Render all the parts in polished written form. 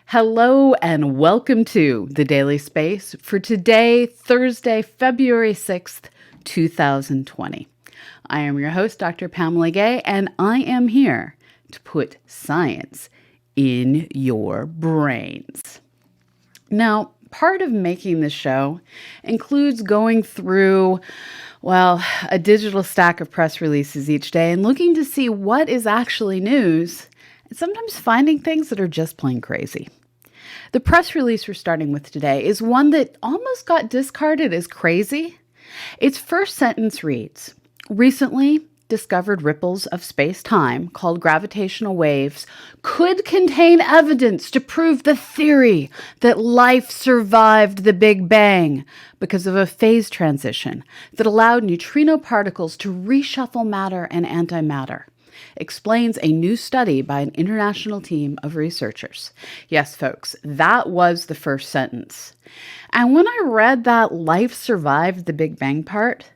Hello and welcome to the Daily Space for today, Thursday, February 6th, 2020. I am your host, Dr. Pamela Gay, and I am here to put science in your brains. Now, part of making this show includes going through, a digital stack of press releases each day and looking to see what is actually news and sometimes finding things that are just plain crazy. The press release we're starting with today is one that almost got discarded as crazy. Its first sentence reads, "Recently discovered ripples of space-time called gravitational waves could contain evidence to prove the theory that life survived the Big Bang because of a phase transition that allowed neutrino particles to reshuffle matter and antimatter. Explains a new study by an international team of researchers." Yes, folks, that was the first sentence. And when I read that life survived the Big Bang part,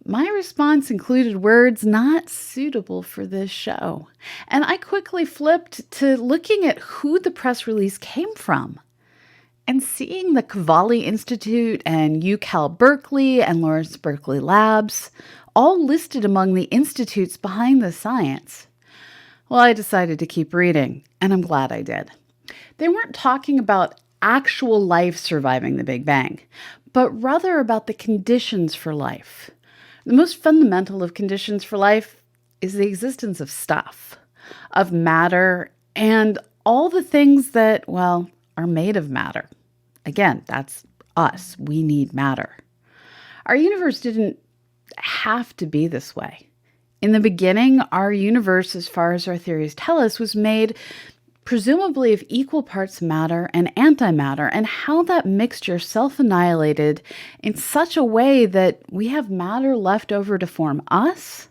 my response included words not suitable for this show. And I quickly flipped to looking at who the press release came from. And seeing the Cavalli Institute and UCal Berkeley and Lawrence Berkeley Labs all listed among the institutes behind the science, well, I decided to keep reading, and I'm glad I did. They weren't talking about actual life surviving the Big Bang, but rather about the conditions for life. The most fundamental of conditions for life is the existence of stuff, of matter, and all the things that, are made of matter. Again, that's us. We need matter. Our universe didn't have to be this way. In the beginning, our universe, as far as our theories tell us, was made presumably of equal parts matter and antimatter, and how that mixture self-annihilated in such a way that we have matter left over to form us.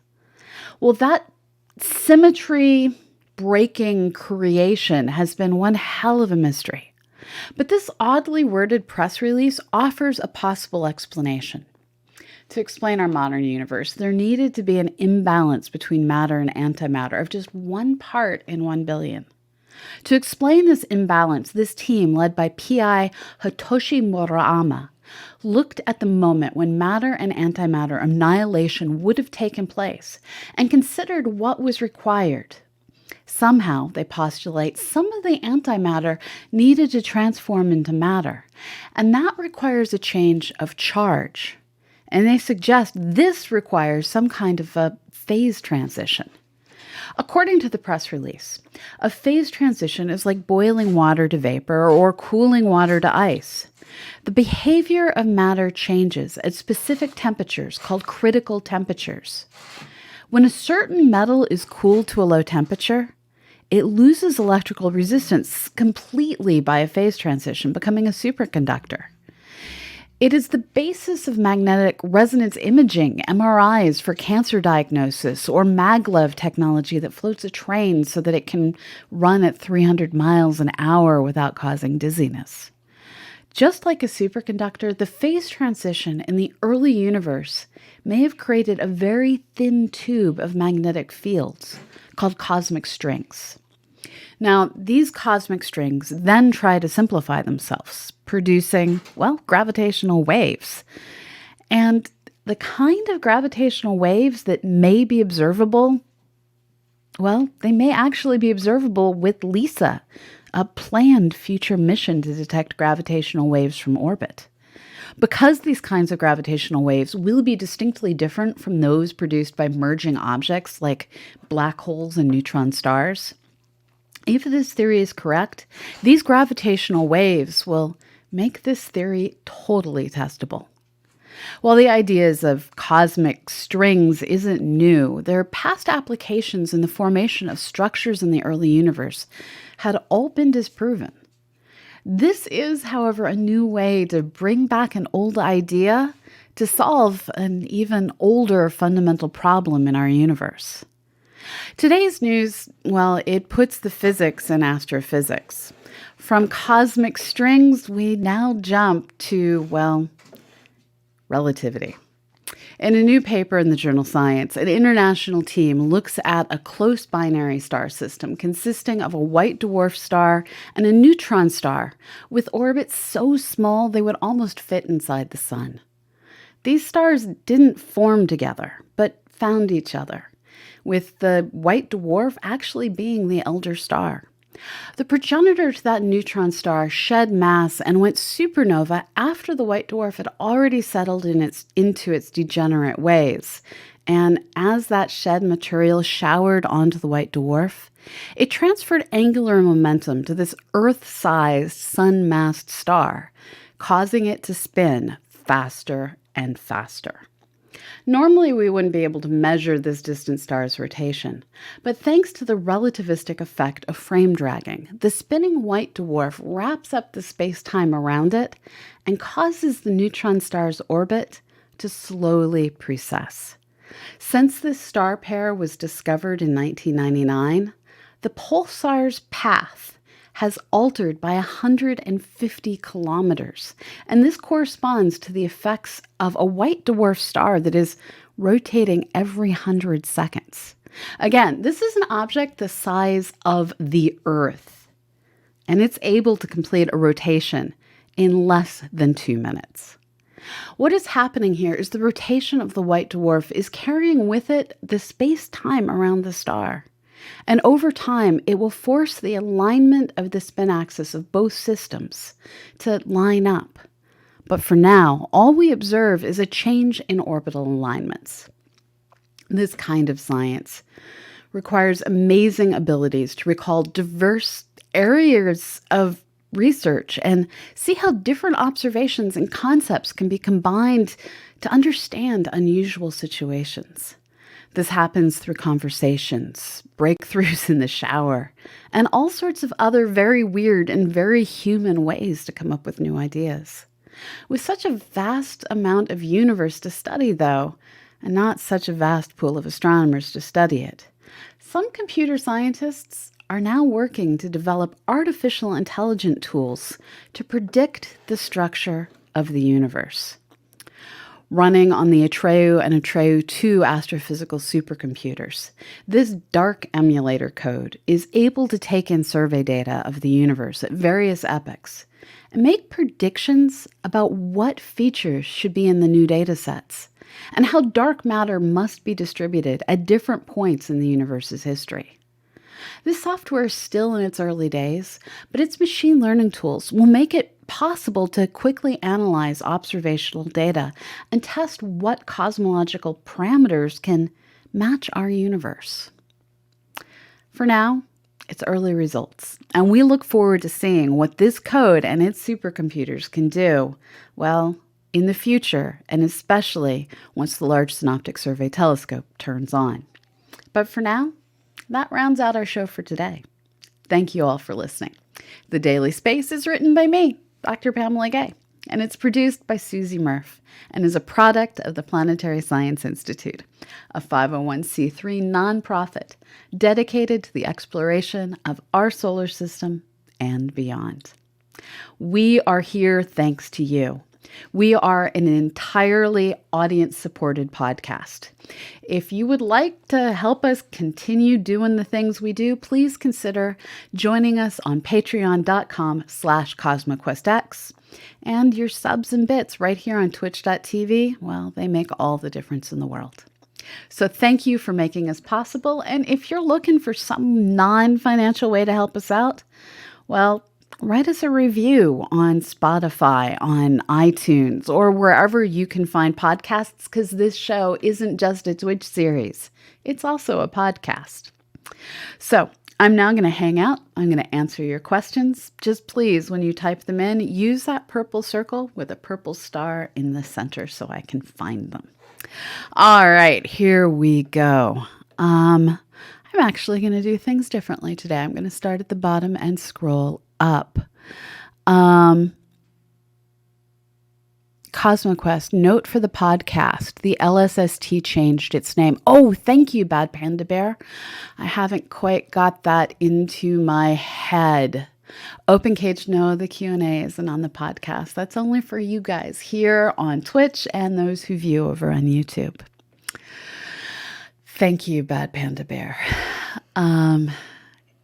Well, that symmetry-breaking creation has been one hell of a mystery. But this oddly worded press release offers a possible explanation. To explain our modern universe, there needed to be an imbalance between matter and antimatter of just 1 part in 1 billion. To explain this imbalance, this team, led by PI Hitoshi Murayama, looked at the moment when matter and antimatter annihilation would have taken place and considered what was required. Somehow, they postulate, some of the antimatter needed to transform into matter, and that requires a change of charge. And they suggest this requires some kind of a phase transition. According to the press release, a phase transition is like boiling water to vapor or cooling water to ice. The behavior of matter changes at specific temperatures called critical temperatures. When a certain metal is cooled to a low temperature, it loses electrical resistance completely by a phase transition, becoming a superconductor. It is the basis of magnetic resonance imaging, MRIs, for cancer diagnosis, or maglev technology that floats a train so that it can run at 300 miles an hour without causing dizziness. Just like a superconductor, the phase transition in the early universe may have created a very thin tube of magnetic fields called cosmic strings. Now, these cosmic strings then try to simplify themselves, producing, gravitational waves. And the kind of gravitational waves that may be observable, they may actually be observable with LISA, a planned future mission to detect gravitational waves from orbit. Because these kinds of gravitational waves will be distinctly different from those produced by merging objects like black holes and neutron stars, if this theory is correct, these gravitational waves will make this theory totally testable. While the ideas of cosmic strings isn't new, their past applications in the formation of structures in the early universe had all been disproven. This is, however, a new way to bring back an old idea to solve an even older fundamental problem in our universe. Today's news, it puts the physics in astrophysics. From cosmic strings, we now jump to, relativity. In a new paper in the journal Science, an international team looks at a close binary star system consisting of a white dwarf star and a neutron star with orbits so small they would almost fit inside the sun. These stars didn't form together, but found each other, with the white dwarf actually being the elder star. The progenitor to that neutron star shed mass and went supernova after the white dwarf had already settled into its degenerate ways. And as that shed material showered onto the white dwarf, it transferred angular momentum to this Earth-sized, sun-massed star, causing it to spin faster and faster. Normally, we wouldn't be able to measure this distant star's rotation, but thanks to the relativistic effect of frame dragging, the spinning white dwarf wraps up the space-time around it and causes the neutron star's orbit to slowly precess. Since this star pair was discovered in 1999, the pulsar's path has altered by 150 kilometers, and this corresponds to the effects of a white dwarf star that is rotating every 100 seconds. Again, this is an object the size of the Earth, and it's able to complete a rotation in less than 2 minutes. What is happening here is the rotation of the white dwarf is carrying with it the space-time around the star. And over time, it will force the alignment of the spin axis of both systems to line up. But for now, all we observe is a change in orbital alignments. This kind of science requires amazing abilities to recall diverse areas of research and see how different observations and concepts can be combined to understand unusual situations. This happens through conversations, breakthroughs in the shower, and all sorts of other very weird and very human ways to come up with new ideas. With such a vast amount of universe to study, though, and not such a vast pool of astronomers to study it, some computer scientists are now working to develop artificial intelligence tools to predict the structure of the universe. Running on the Atreyu and Atreyu 2 astrophysical supercomputers, this dark emulator code is able to take in survey data of the universe at various epochs and make predictions about what features should be in the new data sets and how dark matter must be distributed at different points in the universe's history. This software is still in its early days, but its machine learning tools will make it possible to quickly analyze observational data and test what cosmological parameters can match our universe. For now, it's early results, and we look forward to seeing what this code and its supercomputers can do, well, in the future, and especially once the Large Synoptic Survey Telescope turns on. But for now, that rounds out our show for today. Thank you all for listening. The Daily Space is written by me, Dr. Pamela Gay, and it's produced by Susie Murph and is a product of the Planetary Science Institute, a 501c3 nonprofit dedicated to the exploration of our solar system and beyond. We are here thanks to you. We are an entirely audience-supported podcast. If you would like to help us continue doing the things we do, please consider joining us on patreon.com/CosmoQuestX. And your subs and bits right here on twitch.tv, well, they make all the difference in the world. So thank you for making us possible. And if you're looking for some non-financial way to help us out, well, write us a review on Spotify, on iTunes, or wherever you can find podcasts, because this show isn't just a Twitch series. It's also a podcast. So I'm now going to hang out. I'm going to answer your questions. Just please, when you type them in, use that purple circle with a purple star in the center so I can find them. All right, here we go. I'm actually going to do things differently today. I'm going to start at the bottom and scroll up. CosmoQuest, note for the podcast, the LSST changed its name. Oh, thank you, Bad Panda Bear. I haven't quite got that into my head. Open Cage, no, the Q&A isn't on the podcast. That's only for you guys here on Twitch and those who view over on YouTube. Thank you, Bad Panda Bear.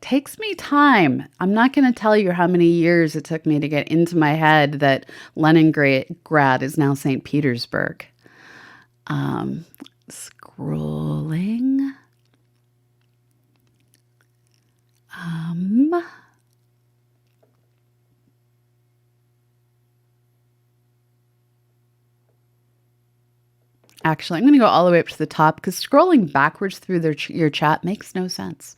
Takes me time. I'm not going to tell you how many years it took me to get into my head that Leningrad is now St. Petersburg. Scrolling. Actually, I'm going to go all the way up to the top because scrolling backwards through your chat makes no sense.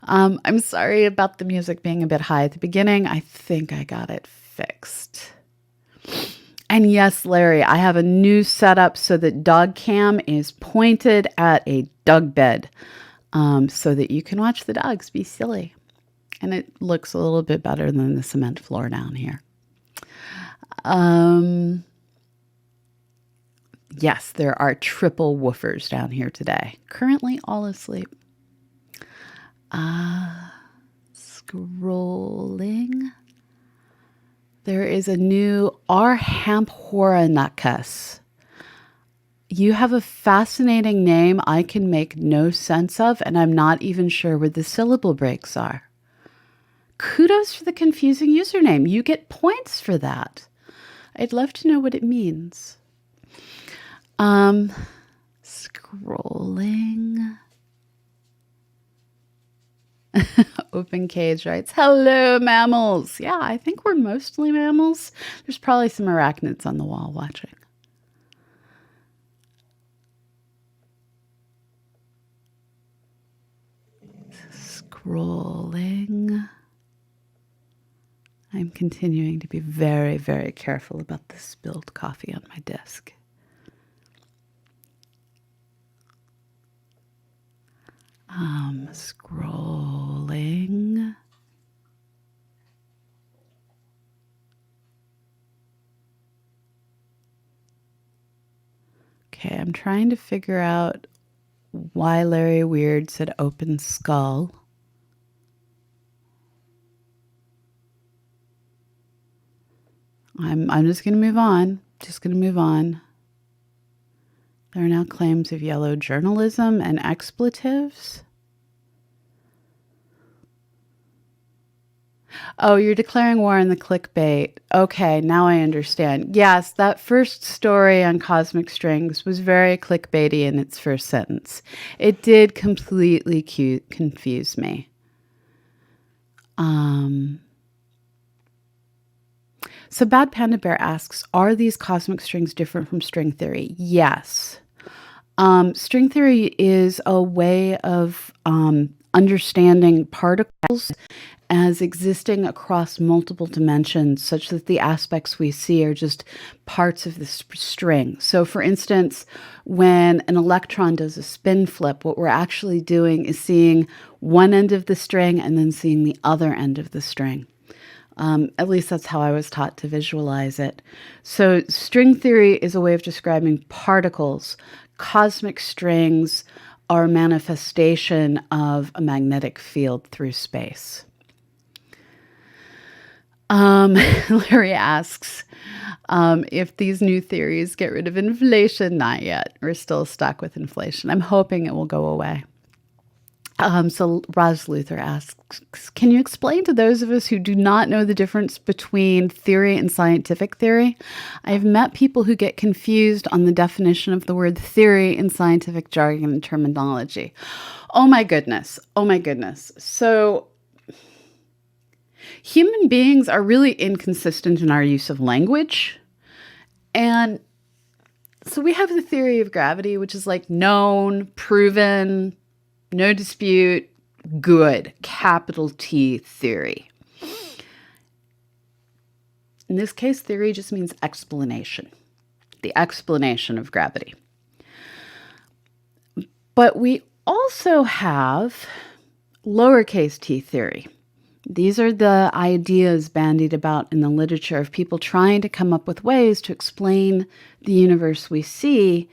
I'm sorry about the music being a bit high at the beginning. I think I got it fixed. And yes, Larry, I have a new setup so that dog cam is pointed at a dog bed so that you can watch the dogs be silly. And it looks a little bit better than the cement floor down here. Yes, there are triple woofers down here today. Currently all asleep. Scrolling. There is a new Arhamphoranakas. You have a fascinating name I can make no sense of, and I'm not even sure where the syllable breaks are. Kudos for the confusing username. You get points for that. I'd love to know what it means. Scrolling. Open Cage writes, hello, mammals. Yeah, I think we're mostly mammals. There's probably some arachnids on the wall watching. Scrolling. I'm continuing to be very, very careful about the spilled coffee on my desk. Scrolling. Okay, I'm trying to figure out why Larry Weird said open skull. I'm just going to move on. There are now claims of yellow journalism and expletives. Oh, you're declaring war on the clickbait. Okay, now I understand. Yes, that first story on Cosmic Strings was very clickbaity in its first sentence. It did completely confuse me. So Bad Panda Bear asks, are these cosmic strings different from string theory? Yes. String theory is a way of understanding particles as existing across multiple dimensions, such that the aspects we see are just parts of the string. So for instance, when an electron does a spin flip, what we're actually doing is seeing one end of the string and then seeing the other end of the string. At least that's how I was taught to visualize it. So string theory is a way of describing particles. Cosmic strings are a manifestation of a magnetic field through space. Larry asks if these new theories get rid of inflation. Not yet. We're still stuck with inflation. I'm hoping it will go away. So Roz Luther asks, can you explain to those of us who do not know the difference between theory and scientific theory? I've met people who get confused on the definition of the word theory in scientific jargon and terminology. Oh my goodness. So human beings are really inconsistent in our use of language. And so we have the theory of gravity, which is like known, proven, no dispute, good, capital T theory. In this case, theory just means explanation, the explanation of gravity. But we also have lowercase t theory. These are the ideas bandied about in the literature of people trying to come up with ways to explain the universe we see.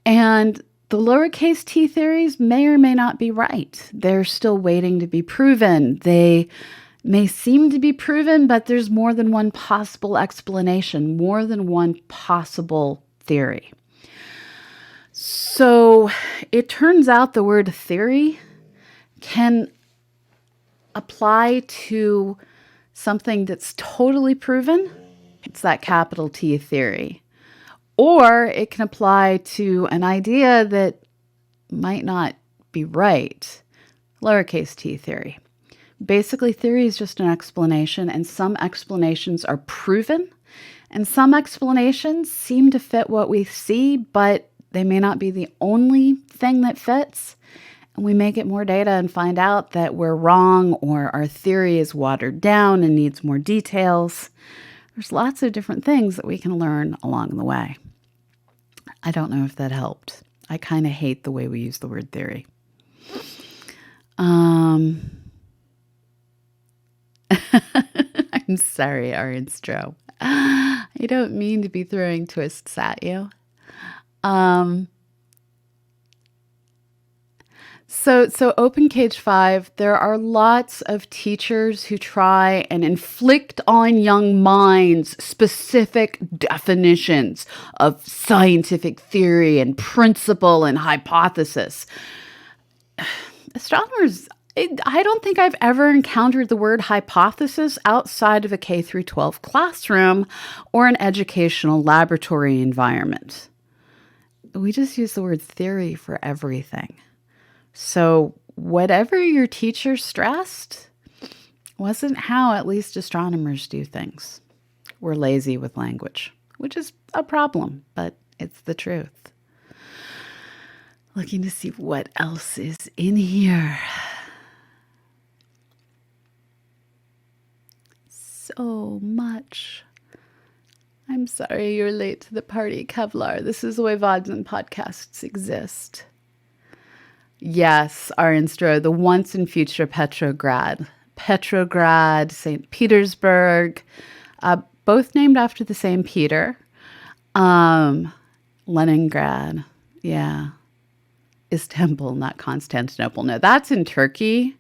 And the lowercase t theories may or may not be right. They're still waiting to be proven. They may seem to be proven, but there's more than one possible explanation, more than one possible theory. So it turns out the word theory can apply to something that's totally proven. It's that capital T theory. Or it can apply to an idea that might not be right. Lowercase t theory. Basically, theory is just an explanation, and some explanations are proven, and some explanations seem to fit what we see, but they may not be the only thing that fits. And we may get more data and find out that we're wrong, or our theory is watered down and needs more details. There's lots of different things that we can learn along the way. I don't know if that helped. I kind of hate the way we use the word theory. I'm sorry, Arnstro. I don't mean to be throwing twists at you. So Open Cage 5, there are lots of teachers who try and inflict on young minds specific definitions of scientific theory and principle and hypothesis. Astronomers, I don't think I've ever encountered the word hypothesis outside of a K through 12 classroom or an educational laboratory environment. We just use the word theory for everything. So whatever your teacher stressed wasn't how at least astronomers do things. We're lazy with language, which is a problem, but it's the truth. Looking to see what else is in here. So much. I'm sorry you're late to the party, Kevlar. This is the way VODs and podcasts exist. Yes, Arnstro, the once and future Petrograd, St. Petersburg, both named after the same Peter. Leningrad, yeah. Istanbul, not Constantinople. No, that's in Turkey.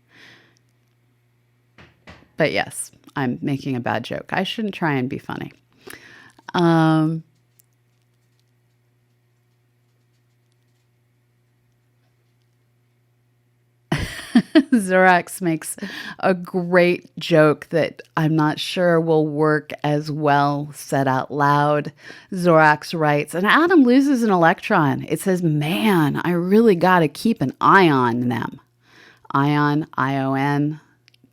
But yes, I'm making a bad joke. I shouldn't try and be funny. Zorax makes a great joke that I'm not sure will work as well said out loud. Zorax writes, an atom loses an electron. It says, man, I really got to keep an eye on them. Ion, I-O-N,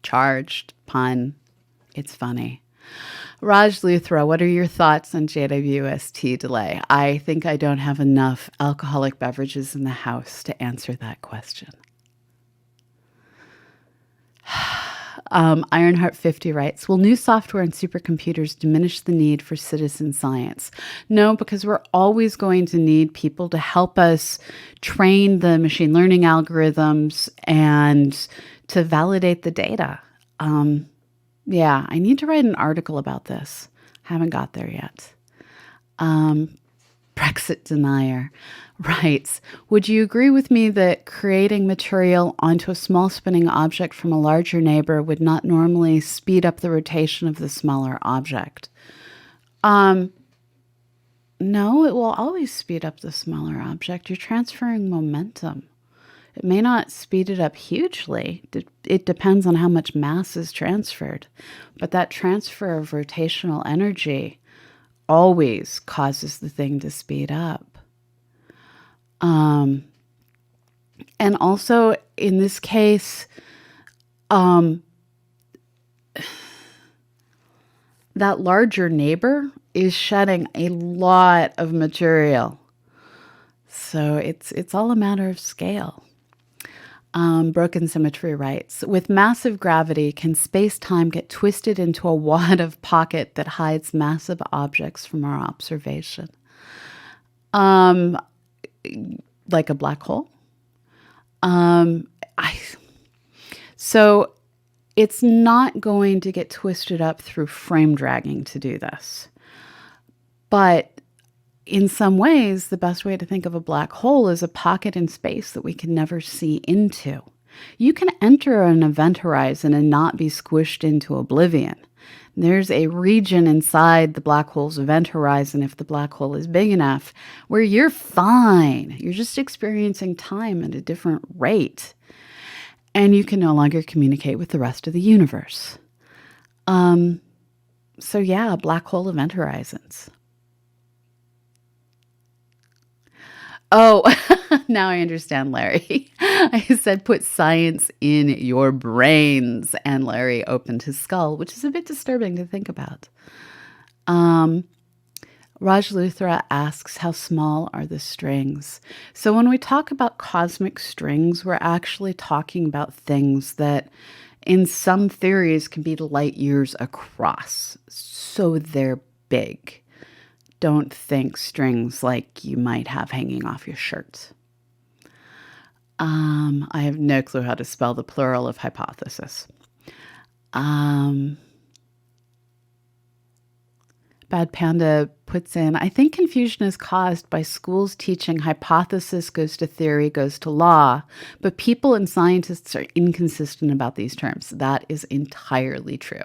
charged, pun. It's funny. Raj Luthra, what are your thoughts on JWST delay? I think I don't have enough alcoholic beverages in the house to answer that question. Ironheart 50 writes, will new software and supercomputers diminish the need for citizen science? No, because we're always going to need people to help us train the machine learning algorithms and to validate the data. Yeah, I need to write an article about this. Haven't got there yet. Brexit denier writes, would you agree with me that creating material onto a small spinning object from a larger neighbor would not normally speed up the rotation of the smaller object? No, it will always speed up the smaller object. You're transferring momentum. It may not speed it up hugely. It depends on how much mass is transferred. But that transfer of rotational energy always causes the thing to speed up. And also, in this case, that larger neighbor is shedding a lot of material. So it's all a matter of scale. Broken Symmetry writes, with massive gravity, can space-time get twisted into a wad of pocket that hides massive objects from our observation? Like a black hole? So it's not going to get twisted up through frame dragging to do this. But in some ways, the best way to think of a black hole is a pocket in space that we can never see into. You can enter an event horizon and not be squished into oblivion. There's a region inside the black hole's event horizon, if the black hole is big enough, where you're fine. You're just experiencing time at a different rate. And you can no longer communicate with the rest of the universe. So yeah, black hole event horizons. Oh, now I understand, Larry. I said put science in your brains, and Larry opened his skull, which is a bit disturbing to think about. Raj Luthra asks, how small are the strings? So when we talk about cosmic strings, we're actually talking about things that in some theories can be light years across. So they're big. Don't think strings like you might have hanging off your shirt. I have no clue how to spell the plural of hypothesis. Bad Panda puts in, I think confusion is caused by schools teaching hypothesis goes to theory, goes to law, but people and scientists are inconsistent about these terms. That is entirely true.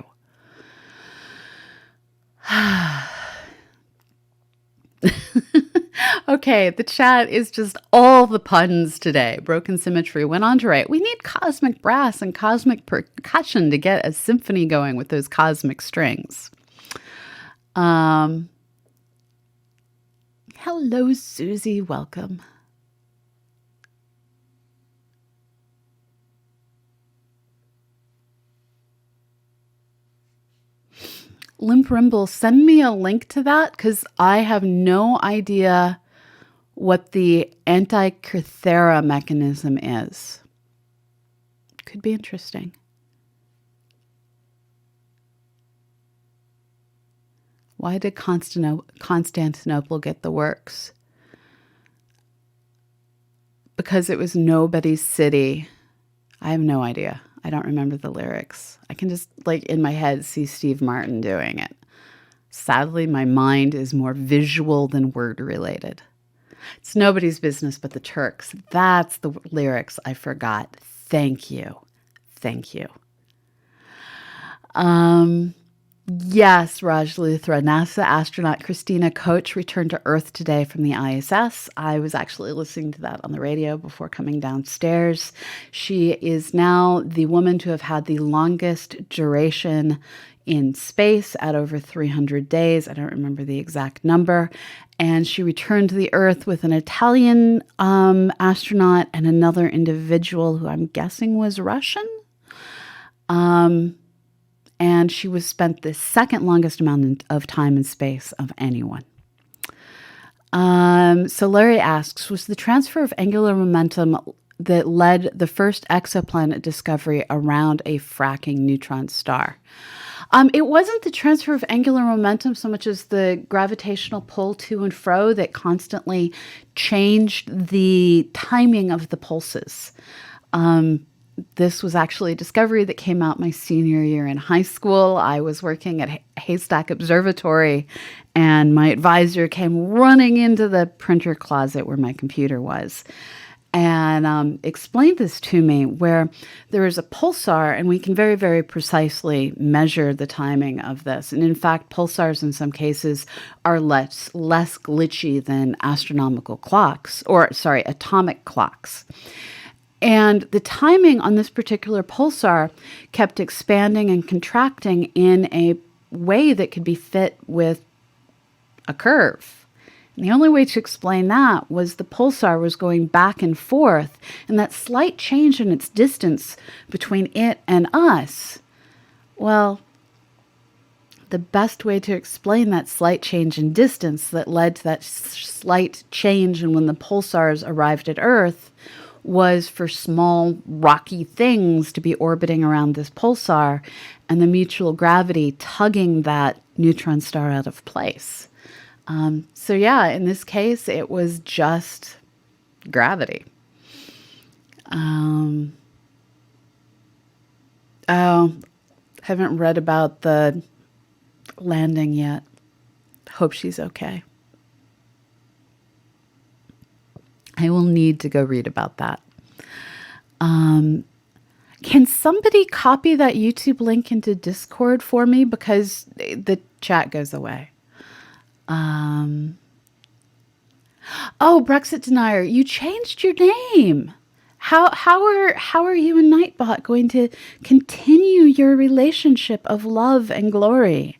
Okay, the chat is just all the puns today. Broken Symmetry went on to write, we need cosmic brass and cosmic percussion to get a symphony going with those cosmic strings. Hello, Susie. Welcome. Limp Rimble, send me a link to that because I have no idea what the Antikythera mechanism is. Could be interesting. Why did Constantinople get the works? Because it was nobody's city. I have no idea. I don't remember the lyrics. I can just, like, in my head, see Steve Martin doing it. Sadly, my mind is more visual than word-related. It's nobody's business but the Turks. That's the lyrics I forgot. Thank you. Thank you. Yes, Raj Luthra. NASA astronaut Christina Koch returned to Earth today from the ISS. I was actually listening to that on the radio before coming downstairs. She is now the woman to have had the longest duration in space at over 300 days. I don't remember the exact number. And she returned to the Earth with an Italian astronaut and another individual who I'm guessing was Russian. And she was spent the second longest amount of time in space of anyone. So Larry asks, was the transfer of angular momentum that led the first exoplanet discovery around a fracking neutron star? It wasn't the transfer of angular momentum so much as the gravitational pull to and fro that constantly changed the timing of the pulses. This was actually a discovery that came out my senior year in high school. I was working at Haystack Observatory, and my advisor came running into the printer closet where my computer was and explained this to me, where there is a pulsar, and we can very, very precisely measure the timing of this. And in fact, pulsars in some cases are less glitchy than atomic clocks. And the timing on this particular pulsar kept expanding and contracting in a way that could be fit with a curve. And the only way to explain that was the pulsar was going back and forth, and that slight change in its distance between it and us, well, the best way to explain that slight change in distance that led to that slight change in when the pulsars arrived at Earth was for small rocky things to be orbiting around this pulsar and the mutual gravity tugging that neutron star out of place. So yeah, in this case, it was just gravity. Haven't read about the landing yet. Hope she's okay. I will need to go read about that. Can somebody copy that YouTube link into Discord for me? Because the chat goes away. Oh, Brexit denier, you changed your name. How are you and Nightbot going to continue your relationship of love and glory?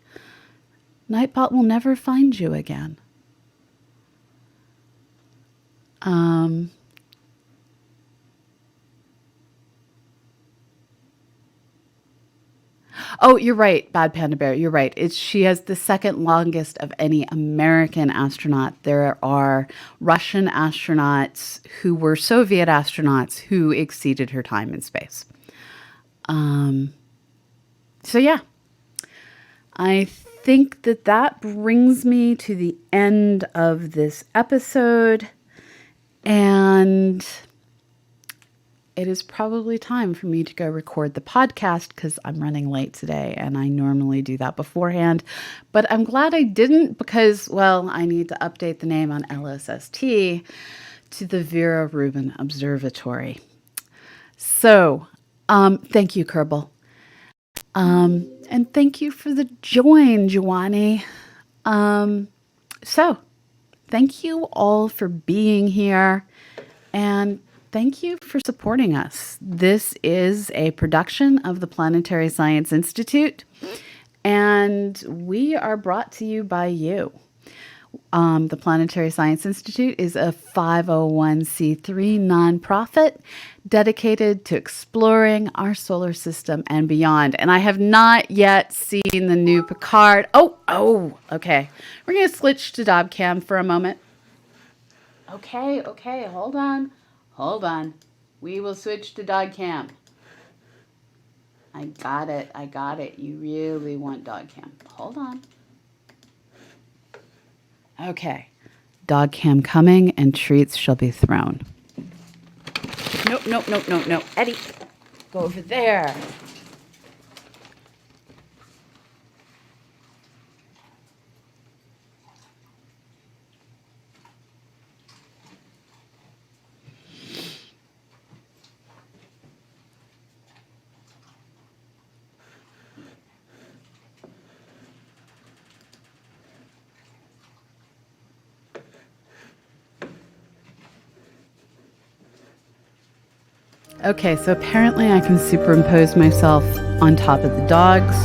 Nightbot will never find you again. Oh, you're right, Bad Panda Bear. You're right. She has the second longest of any American astronaut. There are Russian astronauts who were Soviet astronauts who exceeded her time in space. So yeah, I think that brings me to the end of this episode, and it is probably time for me to go record the podcast because I'm running late today and I normally do that beforehand. But I'm glad I didn't because, well, I need to update the name on LSST to the Vera Rubin Observatory. So, thank you, Kerbal. And thank you for the join, Giovanni. So, thank you all for being here, and thank you for supporting us. This is a production of the Planetary Science Institute, and we are brought to you by you. The Planetary Science Institute is a 501c3 nonprofit dedicated to exploring our solar system and beyond. And I have not yet seen the new Picard. Oh, okay. We're going to switch to Dobcam for a moment. Okay, hold on. We will switch to Dogcam. I got it. You really want Dogcam. Hold on. Okay. Dogcam coming and treats shall be thrown. No. Eddie, go over there. Okay, so apparently I can superimpose myself on top of the dogs,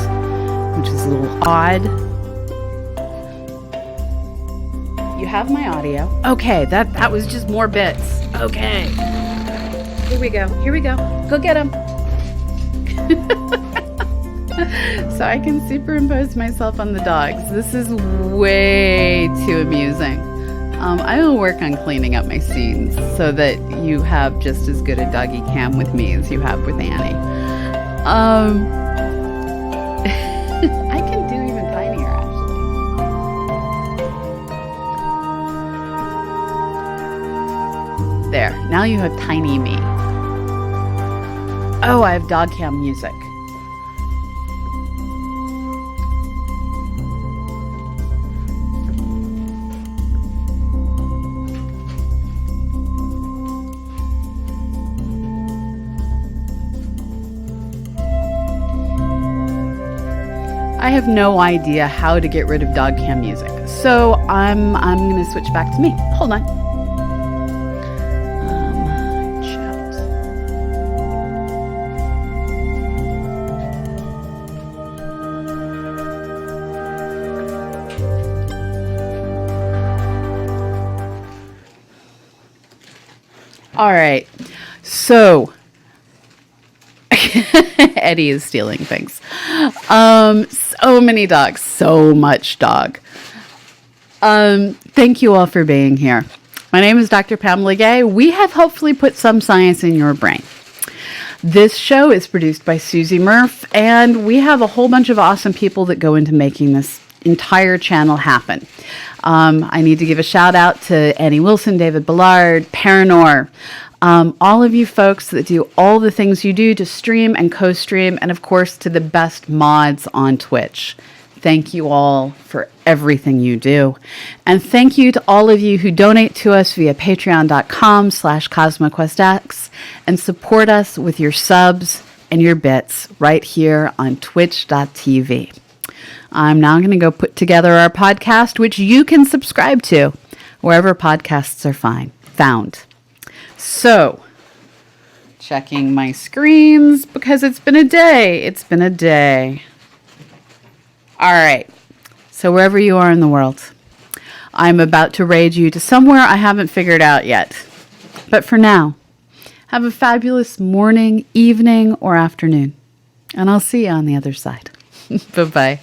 which is a little odd. You have my audio. Okay, that was just more bits. Okay. Here we go. Go get them. So I can superimpose myself on the dogs. This is way too amusing. I will work on cleaning up my scenes so that you have just as good a doggy cam with me as you have with Annie. I can do even tinier, actually. There, now you have tiny me. Oh, I have dog cam music. I have no idea how to get rid of dog cam music, so I'm going to switch back to me. Hold on. Chat. All right, so Eddie is stealing things. So many dogs, so much dog. Thank you all for being here. My name is Dr. Pamela Gay. We have hopefully put some science in your brain. This show is produced by Susie Murph, and we have a whole bunch of awesome people that go into making this entire channel happen. I need to give a shout out to Annie Wilson, David Ballard, Paranor, all of you folks that do all the things you do to stream and co-stream, and of course to the best mods on Twitch. Thank you all for everything you do. And thank you to all of you who donate to us via patreon.com/CosmoQuestX and support us with your subs and your bits right here on twitch.tv. I'm now going to go put together our podcast, which you can subscribe to wherever podcasts are found. So, checking my screens because it's been a day. It's been a day. All right. So wherever you are in the world, I'm about to raid you to somewhere I haven't figured out yet. But for now, have a fabulous morning, evening, or afternoon. And I'll see you on the other side. Bye-bye.